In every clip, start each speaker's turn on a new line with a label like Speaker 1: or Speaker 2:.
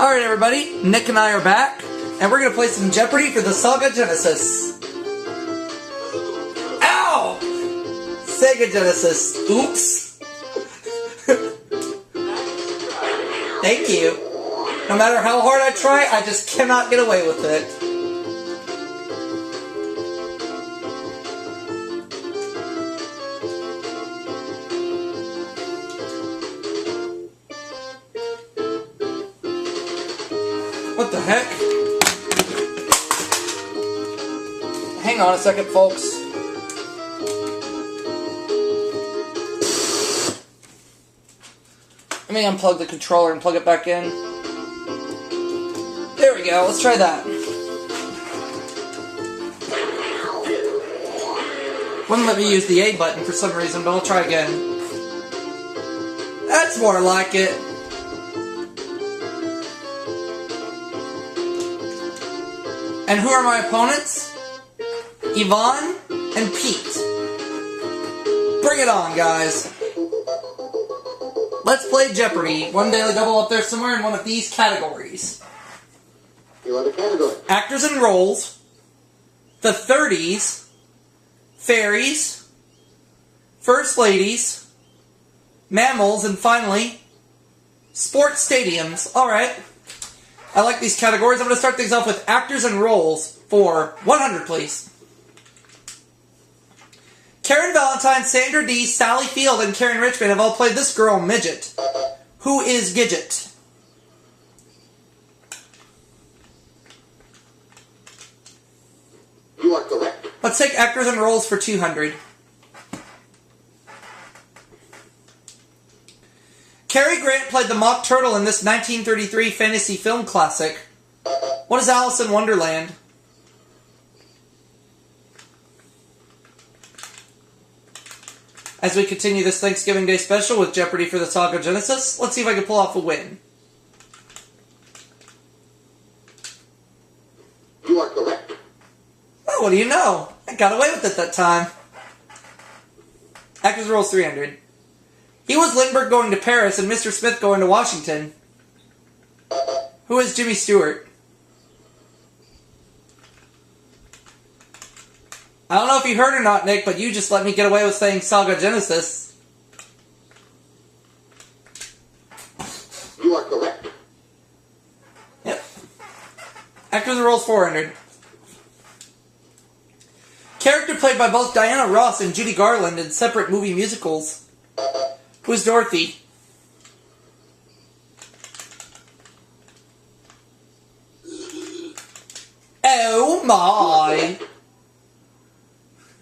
Speaker 1: Alright everybody, Nick and I are back, and we're gonna play some Jeopardy for the Sega Genesis. Ow! Sega Genesis. Oops. Thank you. No matter how hard I try, I just cannot get away with it. What the heck? Hang on a second, folks. Let me unplug the controller and plug it back in. There we go, let's try that. Wouldn't let me use the A button for some reason, but I'll try again. That's more like it. And who are my opponents? Yvonne and Pete. Bring it on, guys. Let's play Jeopardy! One daily double up there somewhere in one of these categories.
Speaker 2: You want a category?
Speaker 1: Actors and roles, the 30s, fairies, first ladies, mammals, and finally, sports stadiums. Alright. I like these categories. I'm going to start things off with actors and roles for 100, please. Karen Valentine, Sandra Dee, Sally Field, and Karen Richmond have all played this girl, Midget. Who is Gidget?
Speaker 2: You are correct.
Speaker 1: Let's take actors and roles for 200. Cary Grant played the Mock Turtle in this 1933 fantasy film classic. What is Alice in Wonderland? As we continue this Thanksgiving Day special with Jeopardy for the Sega Genesis, let's see if I can pull off a win.
Speaker 2: You are correct.
Speaker 1: Oh, what do you know? I got away with it that time. Actors roles 300. He was Lindbergh going to Paris and Mr. Smith going to Washington. Who is Jimmy Stewart? I don't know if you heard or not, Nick, but you just let me get away with saying Sega Genesis.
Speaker 2: You are correct.
Speaker 1: Yep. Actors roles 400. Character played by both Diana Ross and Judy Garland in separate movie musicals. Who's Dorothy? Oh my!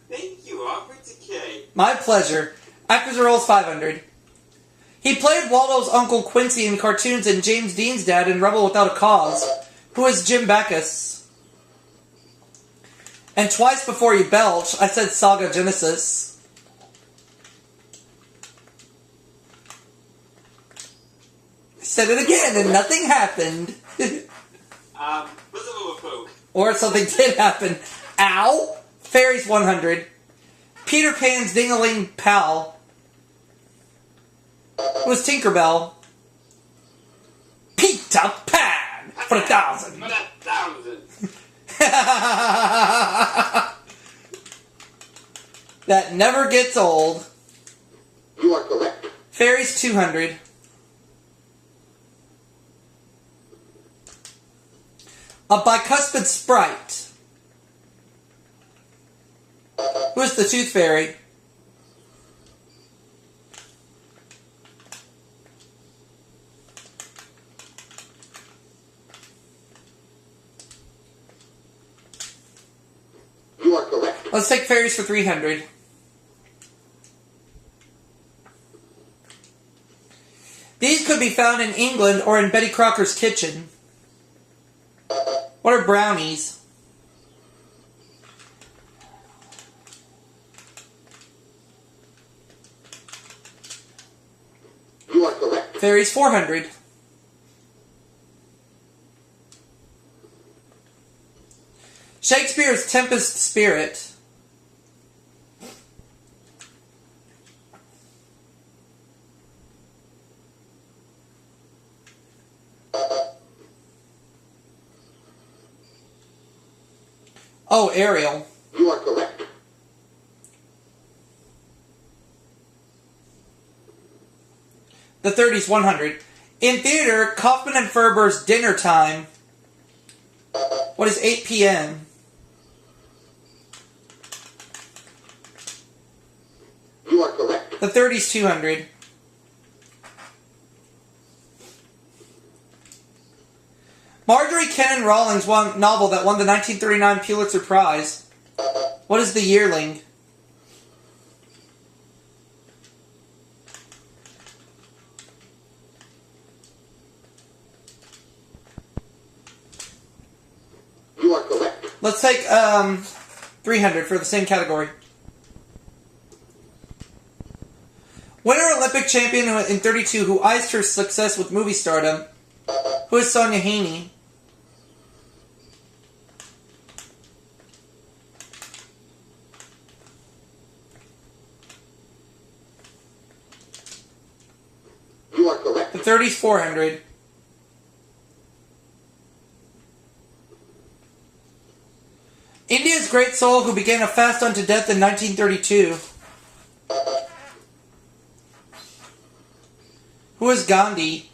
Speaker 3: Thank you, Aubrey to
Speaker 1: My pleasure. Actors roles 500. He played Waldo's Uncle Quincy in cartoons and James Dean's dad in Rebel Without a Cause. Who is Jim Backus? And twice before you belch, I said Sega Genesis. Said it again and nothing happened. Or something did happen. Ow! Fairies 100. Peter Pan's Ding-a-ling pal was Tinkerbell. Peter Pan for 1,000. That never gets old.
Speaker 2: You are correct.
Speaker 1: Fairies 200. A bicuspid sprite. Who is the Tooth Fairy?
Speaker 2: You are correct.
Speaker 1: Let's take fairies for 300. These could be found in England or in Betty Crocker's kitchen. What are brownies?
Speaker 2: You are correct.
Speaker 1: Fairies 400. Shakespeare's Tempest Spirit. Oh, Ariel.
Speaker 2: You are correct.
Speaker 1: The 30s, 100. In theater, Kaufman and Ferber's Dinner Time. What is 8 p.m.?
Speaker 2: You are correct.
Speaker 1: The 30s, 200. Marjorie Kennan Rawlings novel that won the 1939 Pulitzer Prize. What is The Yearling?
Speaker 2: You are correct.
Speaker 1: Let's take 300 for the same category. Winter Olympic champion in 32 who iced her success with movie stardom. Who is Sonia Haney?
Speaker 2: You are correct.
Speaker 1: The 30s, 400. India's great soul who began a fast unto death in 1932. Who is Gandhi?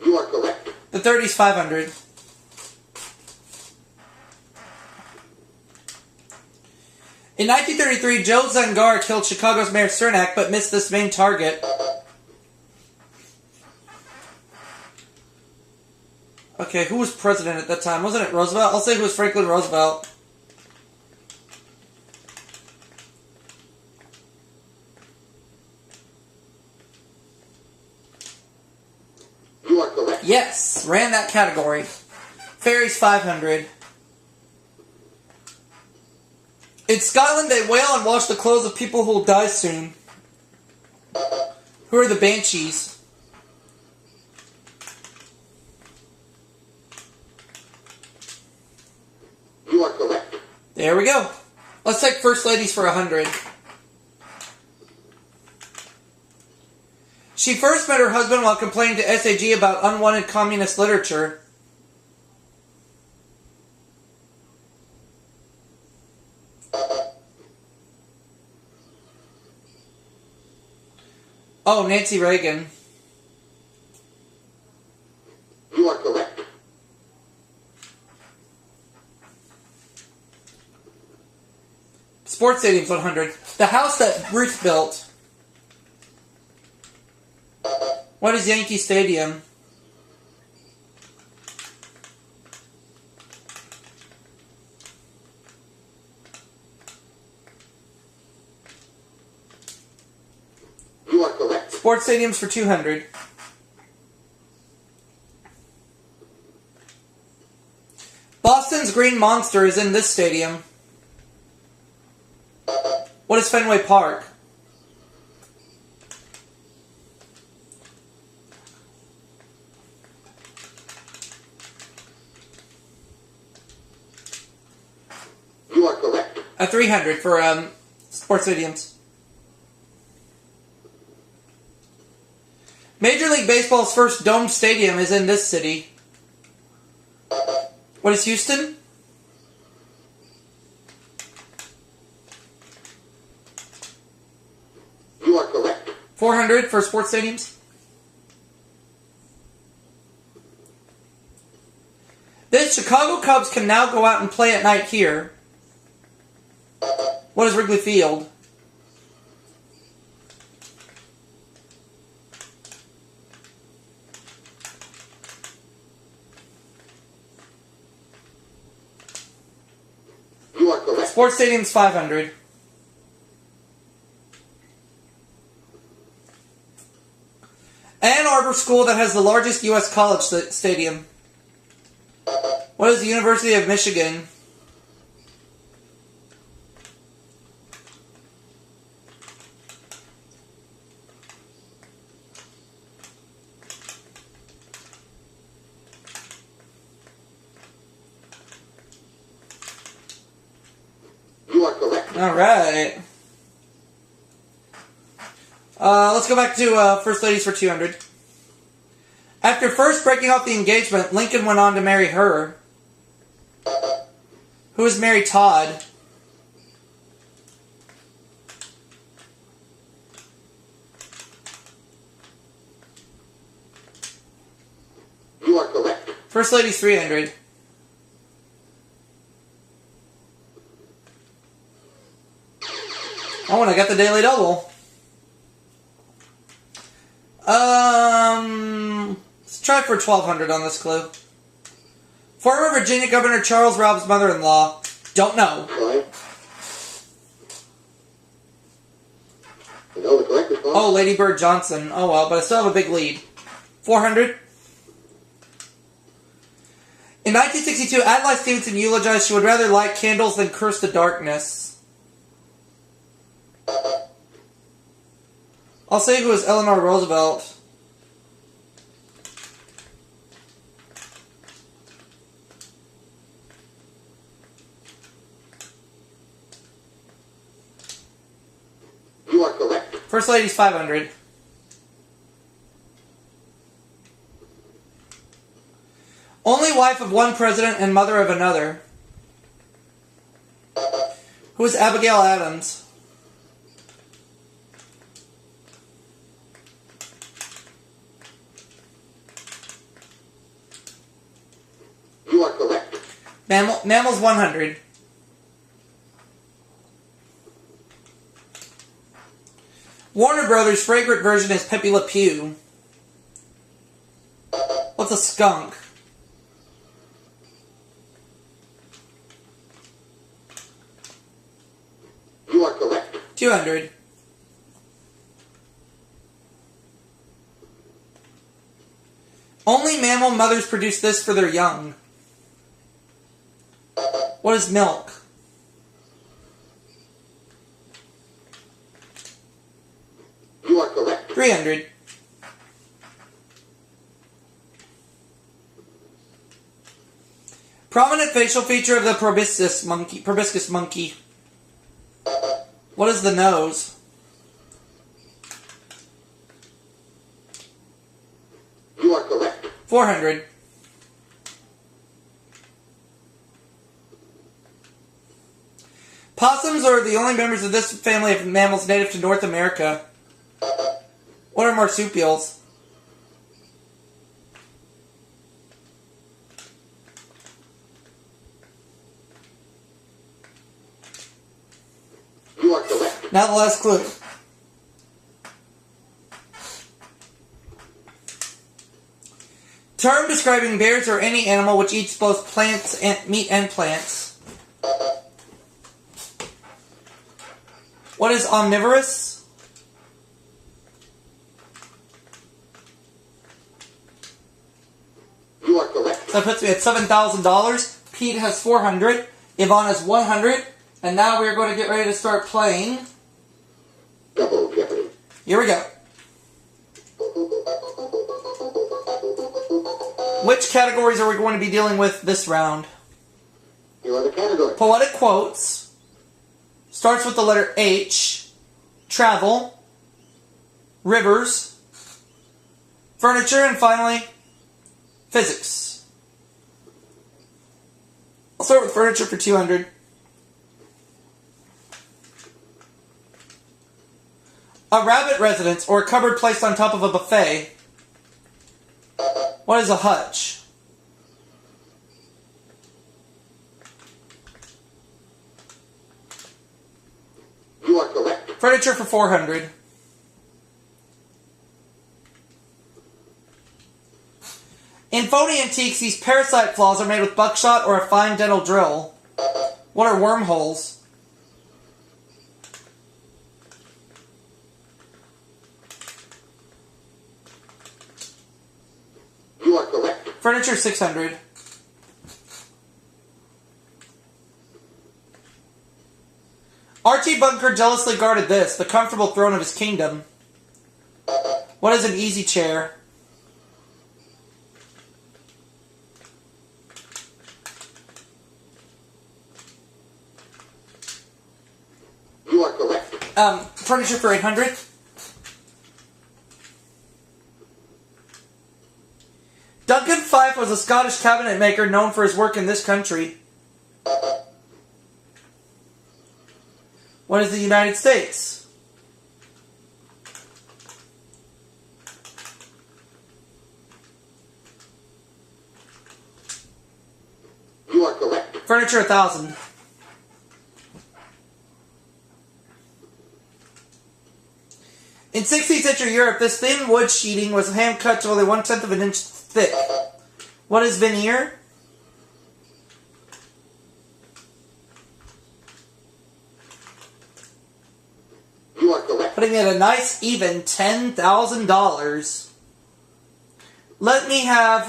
Speaker 2: You are correct.
Speaker 1: The 30s, 500. In 1933, Joe Zangar killed Chicago's Mayor Cernak but missed this main target. Okay, who was president at that time? Wasn't it Roosevelt? I'll say it was Franklin Roosevelt.
Speaker 2: You are correct.
Speaker 1: Yes, ran that category. Fairies, 500. In Scotland, they wail and wash the clothes of people who will die soon. Who are the Banshees?
Speaker 2: You are correct.
Speaker 1: There we go. Let's take First Ladies for 100. She first met her husband while complaining to SAG about unwanted communist literature. Oh, Nancy Reagan.
Speaker 2: You are correct.
Speaker 1: Sports Stadiums, 100. The house that Ruth built. What is Yankee Stadium?
Speaker 2: You are correct.
Speaker 1: Sports Stadiums for 200. Boston's Green Monster is in this stadium. What is Fenway Park?
Speaker 2: You are correct.
Speaker 1: A 300 for sports stadiums. Major League Baseball's first domed stadium is in this city. What is Houston?
Speaker 2: You are correct.
Speaker 1: 400 for sports stadiums. The Chicago Cubs can now go out and play at night here. What is Wrigley Field?
Speaker 2: You are correct.
Speaker 1: Sports Stadium's 500. Ann Arbor School that has the largest U.S. college stadium. What is the University of Michigan?
Speaker 2: You are correct.
Speaker 1: Alright. Let's go back to First Ladies for 200. After first breaking off the engagement, Lincoln went on to marry her. Who is Mary Todd?
Speaker 2: You are correct.
Speaker 1: First Lady's 300. Oh, and I got the Daily Double. Let's try for 1,200 on this clue. Former Virginia Governor Charles Robb's mother-in-law. Don't know.
Speaker 2: Try. You know the correct response?
Speaker 1: Oh, Lady Bird Johnson. Oh well, but I still have a big lead. 400. In 1962, Adlai Stevenson eulogized she would rather light candles than curse the darkness. I'll say who was Eleanor Roosevelt.
Speaker 2: You are correct.
Speaker 1: First Lady's 500. Only wife of one president and mother of another. Who is Abigail Adams?
Speaker 2: You are correct.
Speaker 1: Mammals 100. Warner Brothers' fragrant version is Pepe Le Pew. What's a skunk?
Speaker 2: You are correct.
Speaker 1: 200. Only mammal mothers produce this for their young. What is milk?
Speaker 2: You are correct.
Speaker 1: 300. Prominent facial feature of the proboscis monkey. What is the nose?
Speaker 2: You are correct.
Speaker 1: 400. Possums are the only members of this family of mammals native to North America. What are marsupials?
Speaker 2: You are correct.
Speaker 1: Now the last clue. Term describing bears or any animal which eats both plants and meat and plants. What is omnivorous?
Speaker 2: You are correct.
Speaker 1: So that puts me at $7,000. Pete has 400. Yvonne has 100. And now we're going to get ready to start playing.
Speaker 2: Double Jeopardy.
Speaker 1: Here we go. Which categories are we going to be dealing with this round?
Speaker 2: Here are the categories.
Speaker 1: Poetic quotes. Starts with the letter H. Travel. Rivers. Furniture. And finally, physics. I'll start with furniture for 200. A rabbit residence or a cupboard placed on top of a buffet. What is a hutch?
Speaker 2: You are correct.
Speaker 1: Furniture for 400. In phony antiques, these parasite flaws are made with buckshot or a fine dental drill. What are wormholes?
Speaker 2: You are correct.
Speaker 1: Furniture 600. Archie Bunker jealously guarded this, the comfortable throne of his kingdom. What is an easy chair?
Speaker 2: You are correct.
Speaker 1: Furniture for 800. Duncan Fife was a Scottish cabinet maker known for his work in this country. What is the United States?
Speaker 2: You are correct.
Speaker 1: Furniture 1,000. In 16th century Europe, this thin wood sheeting was hand cut to only 1/10 of an inch thick. What is veneer?
Speaker 2: You are correct.
Speaker 1: Putting it a nice even $10,000. Let me have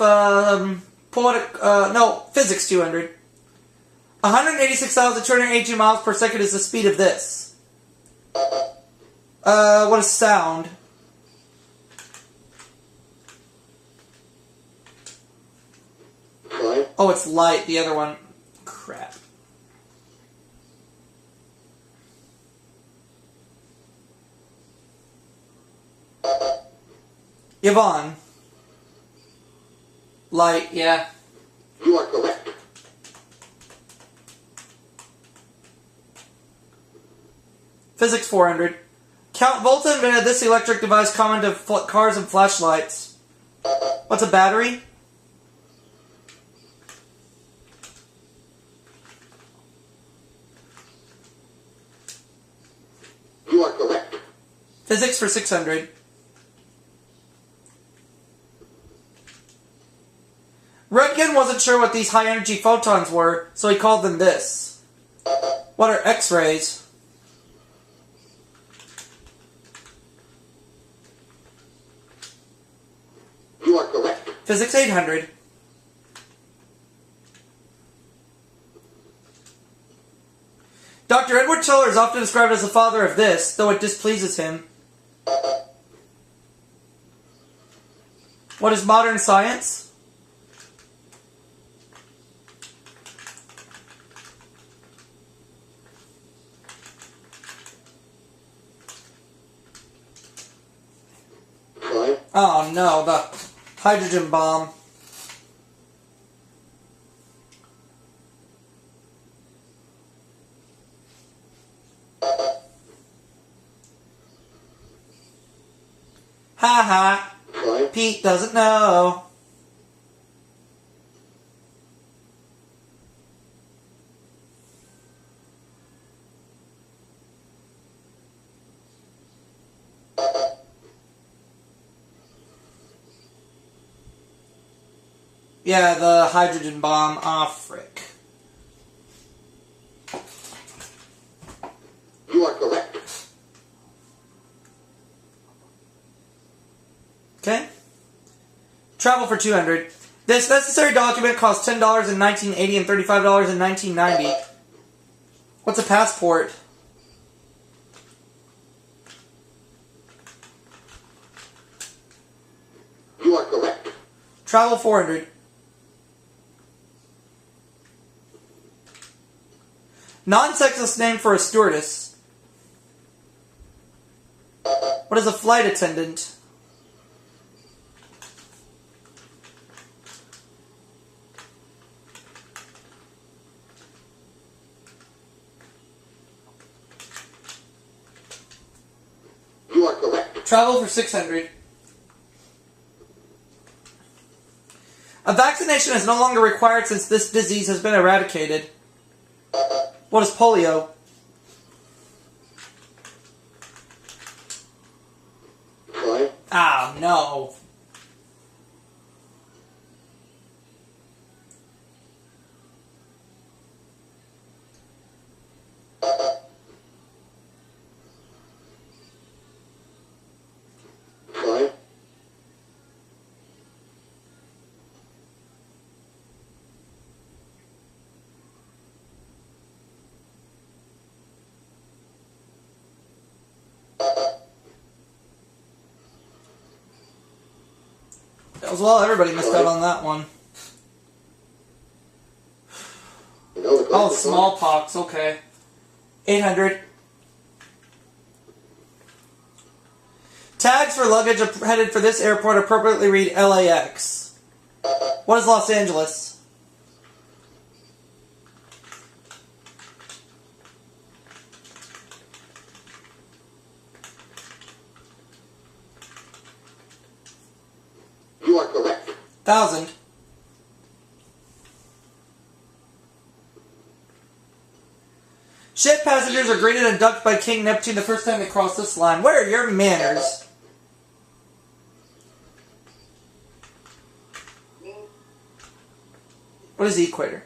Speaker 1: physics 200. 186,282 miles per second is the speed of this. What is sound?
Speaker 2: Fine.
Speaker 1: Oh, it's light. The other one. Crap. Yvonne. Light, yeah.
Speaker 2: You are correct.
Speaker 1: Physics 400. Count Volta invented this electric device common to cars and flashlights. What's a battery?
Speaker 2: You are correct.
Speaker 1: Physics for 600. Röntgen wasn't sure what these high-energy photons were, so he called them this. What are X-rays?
Speaker 2: You are correct.
Speaker 1: Physics 800. Dr. Edward Teller is often described as the father of this, though it displeases him. What is modern science?
Speaker 2: Fine.
Speaker 1: Oh no, the hydrogen bomb. Ha ha.
Speaker 2: Fine.
Speaker 1: Pete doesn't know. Yeah, the hydrogen bomb. Ah, frick.
Speaker 2: You are correct.
Speaker 1: Okay. Travel for 200. This necessary document costs $10 in 1980 and $35 in 1990. What's a passport?
Speaker 2: You are correct.
Speaker 1: Travel 400. Non-sexist name for a stewardess. What is a flight attendant?
Speaker 2: You are correct.
Speaker 1: Travel for 600. A vaccination is no longer required since this disease has been eradicated. What is polio?
Speaker 2: Fine.
Speaker 1: Ah, no.
Speaker 2: Fine.
Speaker 1: Well, everybody missed out on that one.
Speaker 2: You know the
Speaker 1: Oh,
Speaker 2: question,
Speaker 1: smallpox, okay. 800. Tags for luggage headed for this airport appropriately read LAX. What is Los Angeles?
Speaker 2: You are correct.
Speaker 1: 1,000. Ship passengers are greeted and ducked by King Neptune the first time they cross this line. Where are your manners? What is the equator?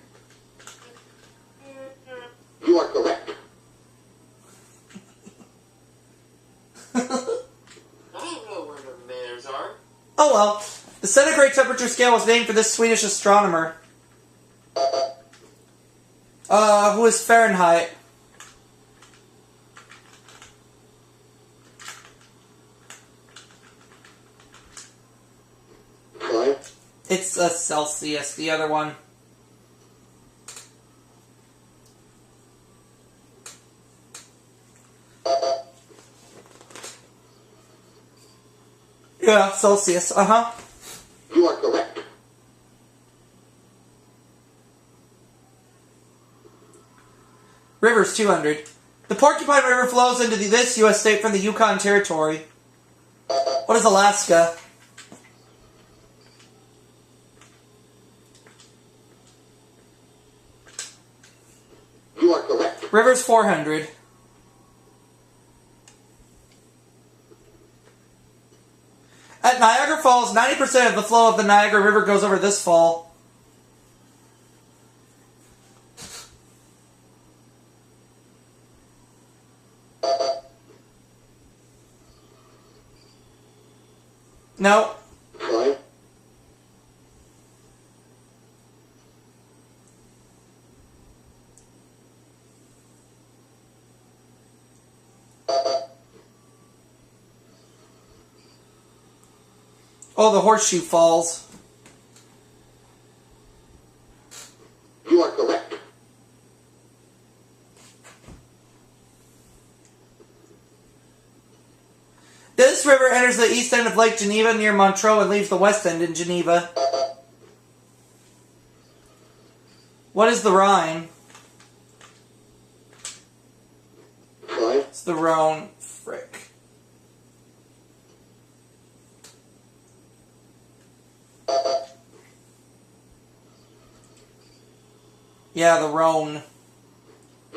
Speaker 2: You are correct.
Speaker 3: I don't know where the manners are.
Speaker 1: Oh well. The centigrade temperature scale was named for this Swedish astronomer. Who is Fahrenheit?
Speaker 2: Fine.
Speaker 1: It's a Celsius, the other one. Yeah, Celsius, uh-huh.
Speaker 2: You are correct.
Speaker 1: Rivers, 200. The Porcupine River flows into this U.S. state from the Yukon Territory. What is Alaska?
Speaker 2: You are correct.
Speaker 1: Rivers, 400. At Niagara Falls, 90% of the flow of the Niagara River goes over this fall. No.
Speaker 2: Fine.
Speaker 1: Oh, the Horseshoe Falls.
Speaker 2: You are correct.
Speaker 1: This river enters the east end of Lake Geneva near Montreux and leaves the west end in Geneva. What is the Rhine?
Speaker 2: Fine.
Speaker 1: It's the Rhone. Frick. Yeah, the Rhone.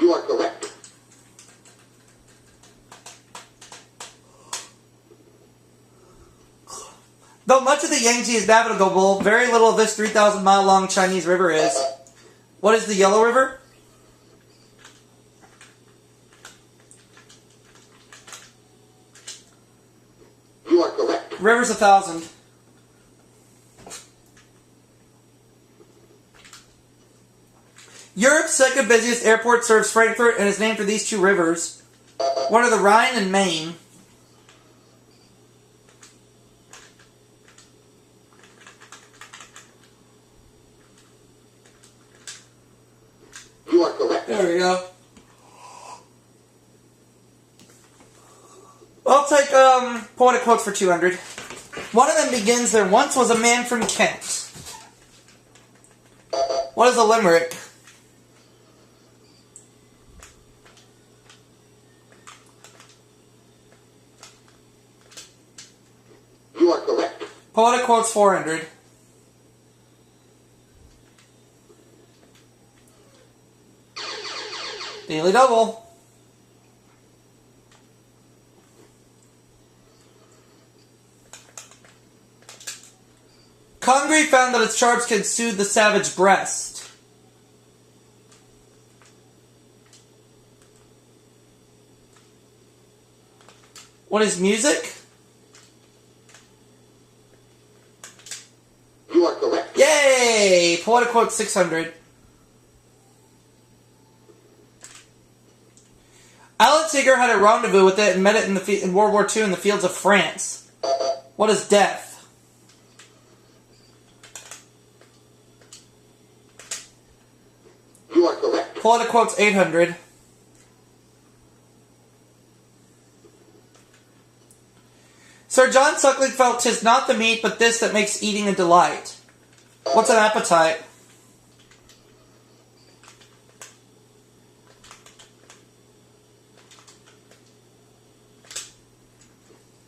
Speaker 2: You are correct.
Speaker 1: Though much of the Yangtze is navigable, very little of this 3,000-mile-long Chinese river is. What is the Yellow River?
Speaker 2: You are correct.
Speaker 1: River's 1,000. Europe's second busiest airport serves Frankfurt and is named for these two rivers. What are the Rhine and Main?
Speaker 2: You are correct.
Speaker 1: There we go. I'll take poetic quotes for 200. One of them begins, "There once was a man from Kent." What is a limerick?
Speaker 2: You are correct.
Speaker 1: Poetic quotes 400. Daily double. Congreve found that its charms can soothe the savage breast. What is music?
Speaker 2: You are correct.
Speaker 1: Yay! Poetic quote 600. Alan Seeger had a rendezvous with it and met it in World War II in the fields of France. What is death?
Speaker 2: You are correct.
Speaker 1: Poetic quotes 800. Sir John Suckling felt 'tis not the meat but this that makes eating a delight. What's an appetite?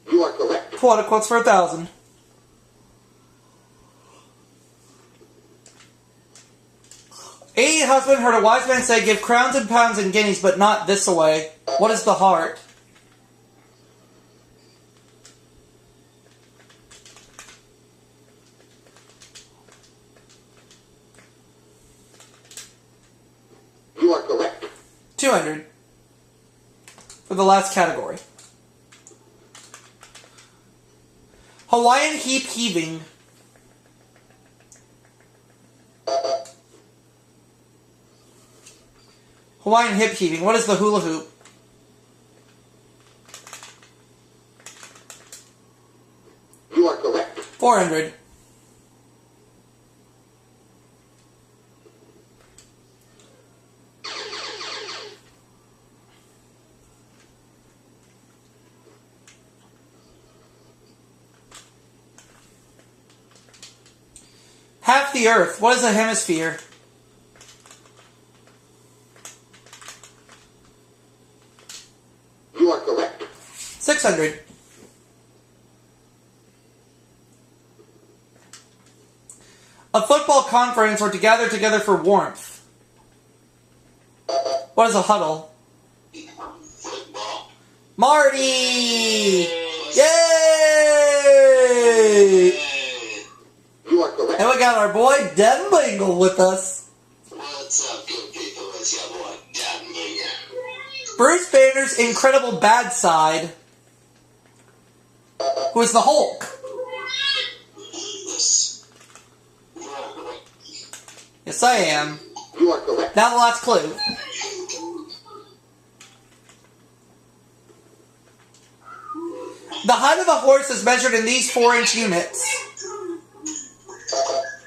Speaker 2: You are correct.
Speaker 1: Quota quotes for 1,000. A husband heard a wise man say, "Give crowns and pounds and guineas, but not this away." What is the heart?
Speaker 2: You are correct.
Speaker 1: 200 for the last category. Hawaiian heap heaving. Hawaiian hip heaving. What is the hula hoop?
Speaker 2: You are correct.
Speaker 1: 400. Half the Earth. What is a hemisphere?
Speaker 2: You are correct.
Speaker 1: 600. A football conference or to gather together for warmth. What is a huddle?
Speaker 3: Football.
Speaker 1: Marty! Yay!
Speaker 2: You are correct.
Speaker 1: And we got our boy Dem Bingle with us.
Speaker 3: What's up, good people? It's your boy, Dan Yeager.
Speaker 1: Bruce Banner's incredible bad side. Who is the Hulk?
Speaker 3: Yes. You are correct.
Speaker 1: Yes, I am.
Speaker 2: You are correct.
Speaker 1: Now the last clue. The height of a horse is measured in these 4-inch units.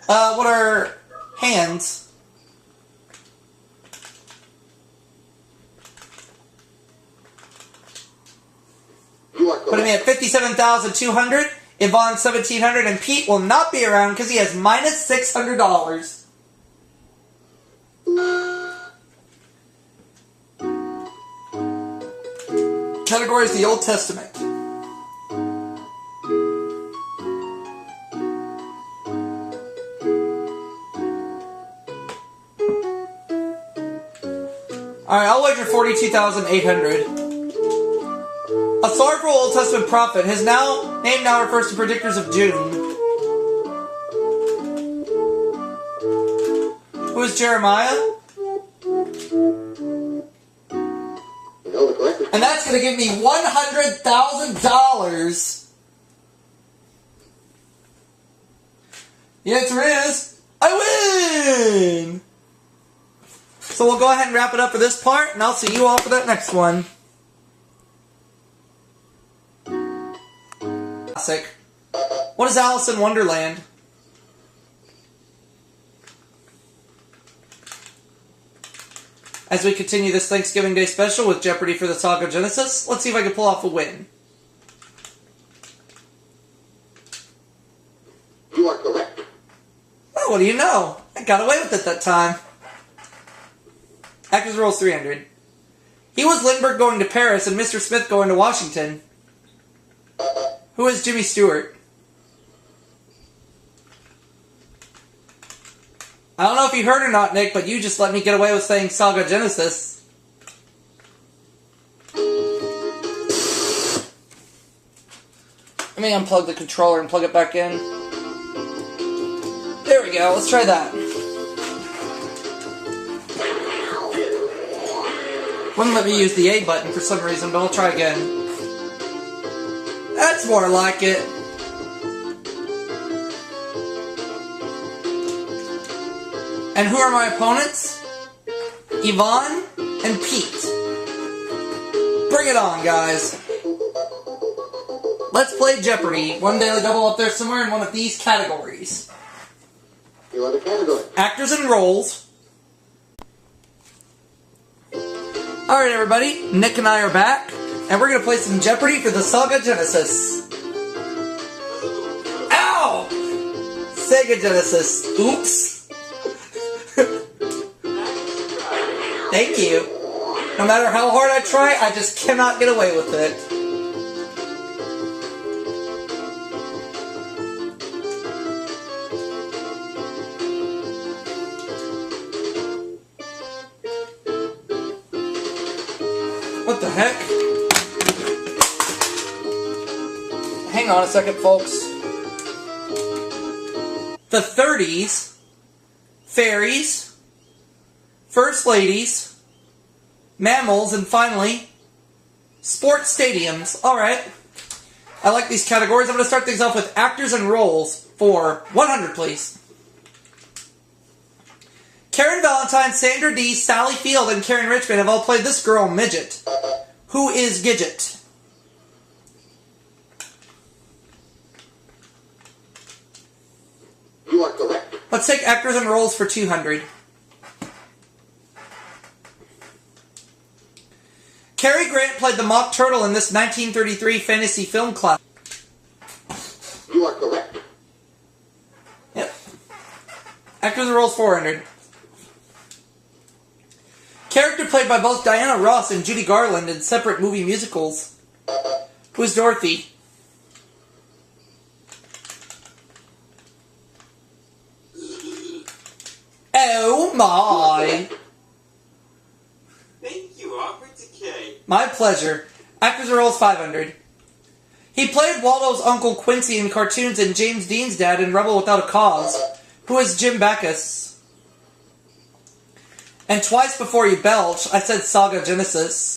Speaker 1: What are hands?
Speaker 2: You are
Speaker 1: Putting me
Speaker 2: correct.
Speaker 1: at 57,200. Yvonne 1,700, and Pete will not be around because he has minus $600. Category is the Old Testament. Alright, I'll wager 42,800. A sorrowful Old Testament prophet. His name now refers to predictors of doom. Who is Jeremiah?
Speaker 2: You know the correct.
Speaker 1: And that's going to give me $100,000. The answer is, I win! So we'll go ahead and wrap it up for this part, and I'll see you all for that next one. Classic. What is Alice in Wonderland? As we continue this Thanksgiving Day special with Jeopardy for the Sega Genesis, let's see if I can pull off a win.
Speaker 2: You are correct.
Speaker 1: Oh, what do you know? I got away with it that time. Actors rolls 300. He was Lindbergh going to Paris and Mr. Smith going to Washington. Who is Jimmy Stewart? I don't know if you heard or not, Nick, but you just let me get away with saying Sega Genesis. Let me unplug the controller and plug it back in. There we go, let's try that. Wouldn't let me use the A button for some reason, but I'll try again. That's more like it. And who are my opponents? Yvonne and Pete. Bring it on, guys. Let's play Jeopardy. One daily double up there somewhere in one of these categories.
Speaker 2: You are the category.
Speaker 1: Actors and roles. Alright everybody, Nick and I are back, and we're going to play some Jeopardy for the Sega Genesis. Ow! Sega Genesis. Oops. Thank you. No matter how hard I try, I just cannot get away with it. What the heck? Hang on a second, folks. The 30s, fairies, first ladies, mammals, and finally, sports stadiums. Alright. I like these categories. I'm going to start things off with actors and roles for 100, please. Karen Valentine, Sandra Dee, Sally Field, and Karen Richmond have all played this girl, Midget. Who is Gidget?
Speaker 2: You are correct.
Speaker 1: Let's take actors and roles for 200. Cary Grant played the Mock Turtle in this 1933 fantasy film classic.
Speaker 2: You are correct.
Speaker 1: Yep. Actors and roles 400. Character played by both Diana Ross and Judy Garland in separate movie musicals. Who's Dorothy? Oh my!
Speaker 3: Thank you, Aubrey Decay.
Speaker 1: My pleasure. Actors and roles 500. He played Waldo's Uncle Quincy in cartoons and James Dean's dad in Rebel Without a Cause. Who is Jim Backus? And twice before you belch, I said Sega Genesis.